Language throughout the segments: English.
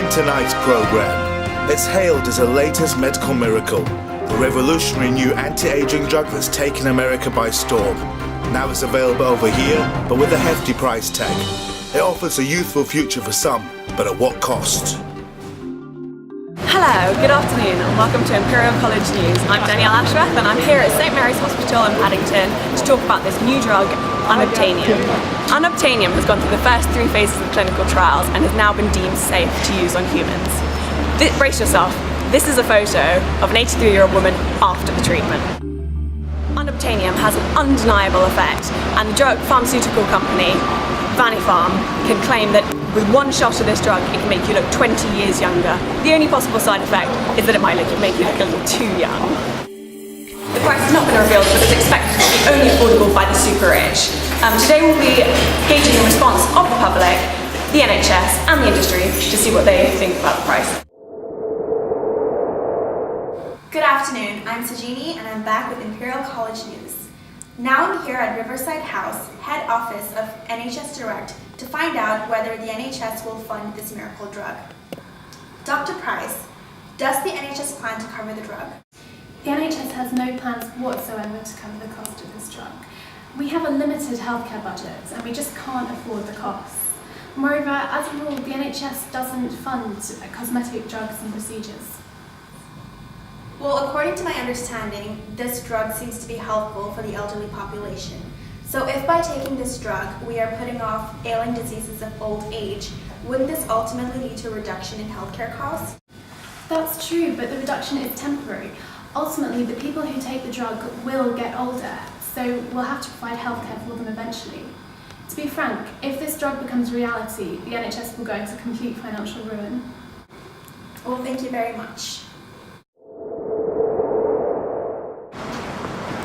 In tonight's program, it's hailed as the latest medical miracle, the revolutionary new anti-aging drug that's taken America by storm. Now it's available over here, but with a hefty price tag. It offers a youthful future for some, but at what cost? Hello, good afternoon and welcome to Imperial College News. I'm Danielle Ashworth and I'm here at St Mary's Hospital in Paddington to talk about this new drug, Unobtanium. Unobtanium has gone through the first 3 phases of clinical trials and has now been deemed safe to use on humans. Brace yourself, this is a photo of an 83-year-old woman after the treatment. Unobtanium has an undeniable effect and the drug pharmaceutical company VaniPharm can claim that with one shot of this drug it can make you look 20 years younger. The only possible side effect is that it might make you look a little too young. The price has not been revealed but is expected to be only affordable by the super rich. Today we'll be gauging the response of the public, the NHS and the industry to see what they think about the price. Good afternoon, I'm Sajini and I'm back with Imperial College News. Now I'm here at Riverside House, head office of NHS Direct, to find out whether the NHS will fund this miracle drug. Dr. Price, does the NHS plan to cover the drug? The NHS has no plans whatsoever to cover the cost of this drug. We have a limited healthcare budget and we just can't afford the costs. Moreover, as a rule, the NHS doesn't fund cosmetic drugs and procedures. Well, according to my understanding, this drug seems to be helpful for the elderly population. So if by taking this drug we are putting off ailing diseases of old age, wouldn't this ultimately lead to a reduction in healthcare costs? That's true, but the reduction is temporary. Ultimately, the people who take the drug will get older, so we'll have to provide healthcare for them eventually. To be frank, if this drug becomes reality, the NHS will go into complete financial ruin. Well, thank you very much.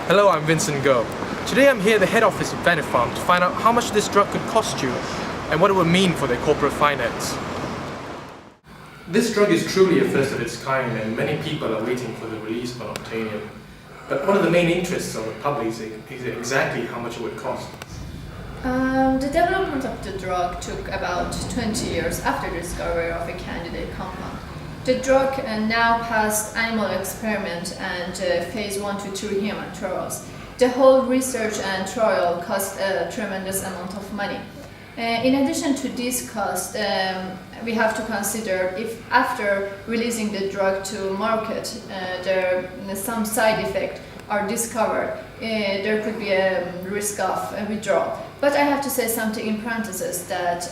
Hello, I'm Vincent Go. Today I'm here at the head office of VaniPharm to find out how much this drug could cost you and what it would mean for their corporate finance. This drug is truly a first of its kind and many people are waiting for the release of Unobtanium. But one of the main interests of the public is exactly how much it would cost. The development of the drug took about 20 years after the discovery of a candidate compound. The drug now passed animal experiment and phase 1 to 2 human trials. The whole research and trial cost a tremendous amount of money. In addition to this cost, we have to consider if after releasing the drug to market, some side effects are discovered, there could be a risk of withdrawal. But I have to say something in parentheses that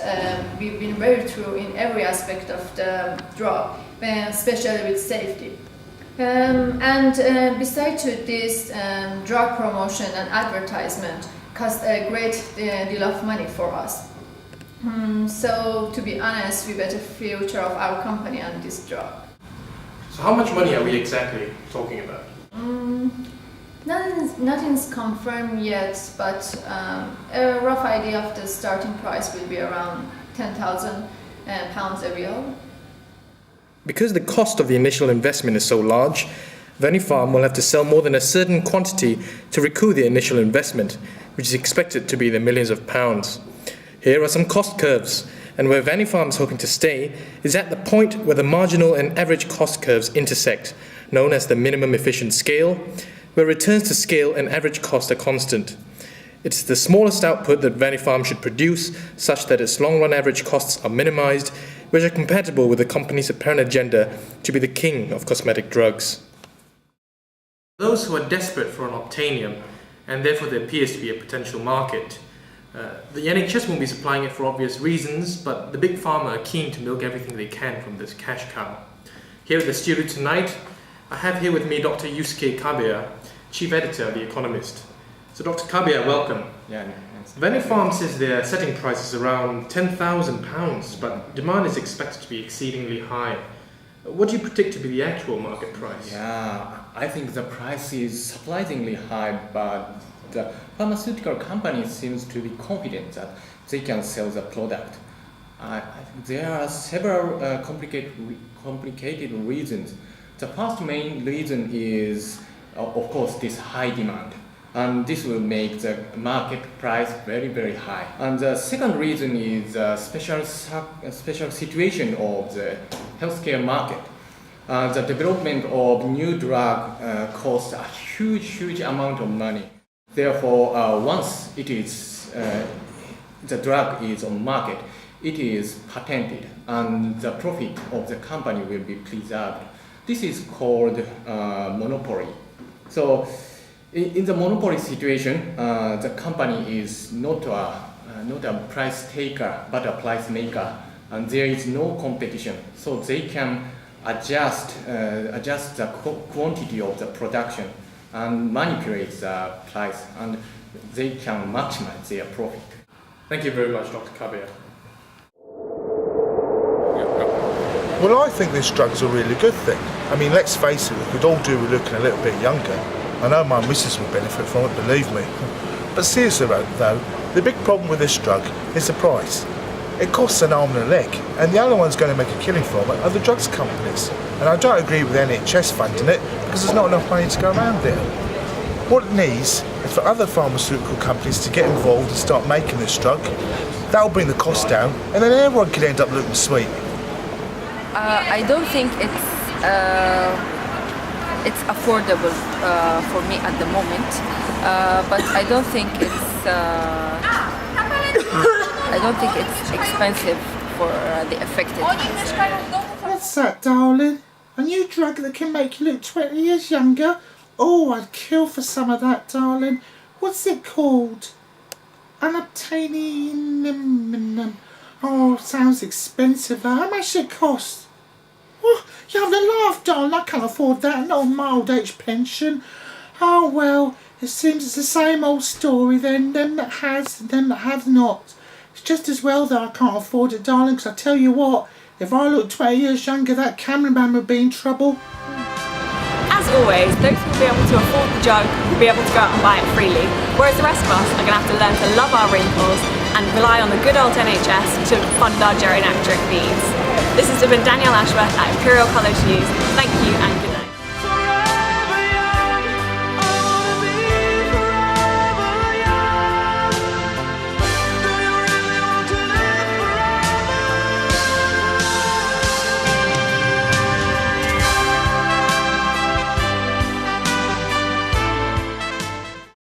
we've been very true in every aspect of the drug, especially with safety. Besides this, drug promotion and advertisement cost a great deal of money for us. So to be honest, we bet a future of our company on this drug. So how much money are we exactly talking about? Nothing's confirmed yet, but a rough idea of the starting price will be around £10,000 a vial. Because the cost of the initial investment is so large, VaniPharm will have to sell more than a certain quantity to recoup the initial investment, which is expected to be the millions of pounds. Here are some cost curves, and where VaniPharm is hoping to stay is at the point where the marginal and average cost curves intersect, known as the minimum efficient scale, where returns to scale and average cost are constant. It's the smallest output that VaniPharm should produce, such that its long-run average costs are minimized, which are compatible with the company's apparent agenda to be the king of cosmetic drugs. Those who are desperate for Unobtanium, and therefore there appears to be a potential market, the NHS won't be supplying it for obvious reasons, but the big pharma are keen to milk everything they can from this cash cow. Here at the studio tonight, I have here with me Dr. Yusuke Kabeya, Chief Editor of The Economist. So Dr. Kabeya, welcome. Yeah. VaniPharm says their setting price is around £10,000, but demand is expected to be exceedingly high. What do you predict to be the actual market price? Yeah, I think the price is surprisingly high, but the pharmaceutical company seems to be confident that they can sell the product. I think there are several complicated reasons. The first main reason is, of course, this high demand. and this will make the market price very, very high. And the second reason is a special situation of the healthcare market. The development of new drug costs a huge amount of money. Therefore, once it is the drug is on market, it is patented, and the profit of the company will be preserved. This is called monopoly. So, in the monopoly situation, the company is not a price taker but a price maker, and there is no competition. So they can adjust the quantity of the production and manipulate the price, and they can maximize their profit. Thank you very much, Dr. Kabir. Well, I think this drug's a really good thing. I mean, let's face it, we could all do with looking a little bit younger. I know my missus would benefit from it, believe me. But seriously though, the big problem with this drug is the price. It costs an arm and a leg, and the only ones going to make a killing from it are the drugs companies. And I don't agree with NHS funding it because there's not enough money to go around there. What it needs is for other pharmaceutical companies to get involved and start making this drug. That'll bring the cost down, and then everyone can end up looking sweet. I don't think it's affordable for me at the moment, but I don't think it's expensive for the affected. What's that, darling? A new drug that can make you look 20 years younger? Oh, I'd kill for some of that, darling. What's it called? Unobtanium. Oh, sounds expensive. How much does it cost? Oh, you have to laugh, darling. I can't afford that. Not on my old age pension. Oh, well, it seems it's the same old story then. Them that has and them that have not. It's just as well that I can't afford it, darling, because I tell you what, if I looked 20 years younger, that cameraman would be in trouble. As always, those who will be able to afford the drug will be able to go out and buy it freely, whereas the rest of us are going to have to learn to love our wrinkles and rely on the good old NHS to fund our geriatric needs. This has been Danielle Ashworth at Imperial College News. Thank you and good night.